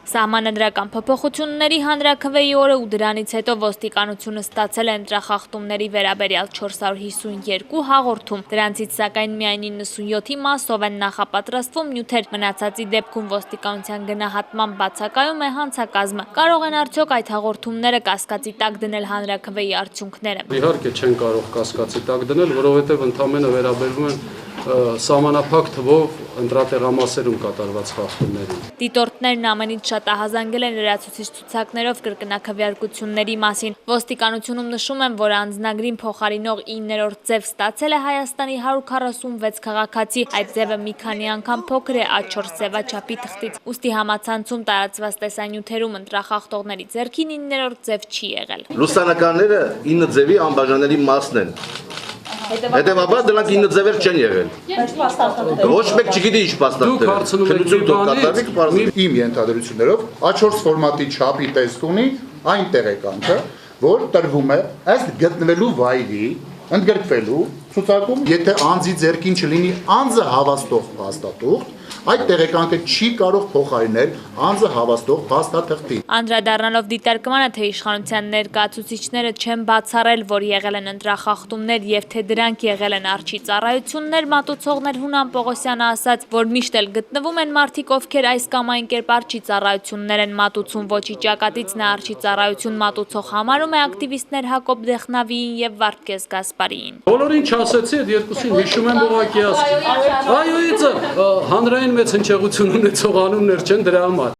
Սահմանադրական փոփոխությունների հանրաքվեի օրը ու դրանից հետո ոստիկանությունը ստացել է ընտրախախտումների վերաբերյալ 452 հաղորդում, դրանցից սակայն միայն 97-ի մասով են նախապատրաստվում նյութեր, մնացածի դեպքում ոստիկանության գնահատման բացակայում է հանցակազմը։ Կարող են արդյոք այդ հաղորդումները կասկածի տակ դնել հանրաքվեի արդյունքները։ Իհարկե չեն կարող կասկածի տակ դնել, որովհետև ընդամենը վերաբերվում են սահմանափակ թվով ընտրատեղամասերում կատարված խախտումներին։ Դիտորդներն ամենից շատ ահազանգել են լրացուցիչ ցուցակներով կրկնակվեարկությունների մասին։ Ոստիկանությունում նշում են, որ անձնագրին փոխարինող 9-րդ ձև ստացել է Հայաստանի 146 քաղաքացի, այդ ձևը մի քանի անգամ փոքր է A4 ձևաչափի թղթից, ուստի համացանցում տարածված տեսանյութերում ընտրախախտողների ձեռքին 9-րդ ձև չի եղել։ Լուսանկարները 9 ձևի անբաժանելի մասն են։ Հետևաբար դրանք 9 ձևեր չեն եղել։ Ոչ մեկ չգիտի ինչ փաստաթղթեր։ Իմ ենթադրություններով A4 ֆորմատի չափի տեստ ունի այն տեղեկանքը, որ տրվում է ըստ գտնվելու վայրի, ընդգրկվելու ցուցակում, եթե անձի ձեռքին չլինի անձը հավաստող փաստաթուղթ, այդ տեղեկանքը չի կարող փոխարինել անձը հավաստող փաստաթղթին։ Անդրադառնալով դիտարկմանը, թե իշխանության ներկայացուցիչները չեն բացառել, որ եղել են ընտրախախտումներ եւ թե դրանք եղել են արչի ծառայություններ, մատուցողներ Հունան Պողոսյանը ասաց, որ միշտ էլ գտնվում են մարդիկ, ովքեր այս կամ այն կերպ արչի ծառայություններ են մատուցում, ոչի ճակատից նա արչի ծառայություն մատուցող համարում է ակտիվիստներ Հակոբ Դեխնավիին եւ Վարդգես Գասպարիին։ Բոլորին չասեցի, այդ երկուսին հիշում եմ ուղղակի ասի։ Այո, իծը հանրային մեծ հնչեղություն ունեցող անուններ չեն դրա համար։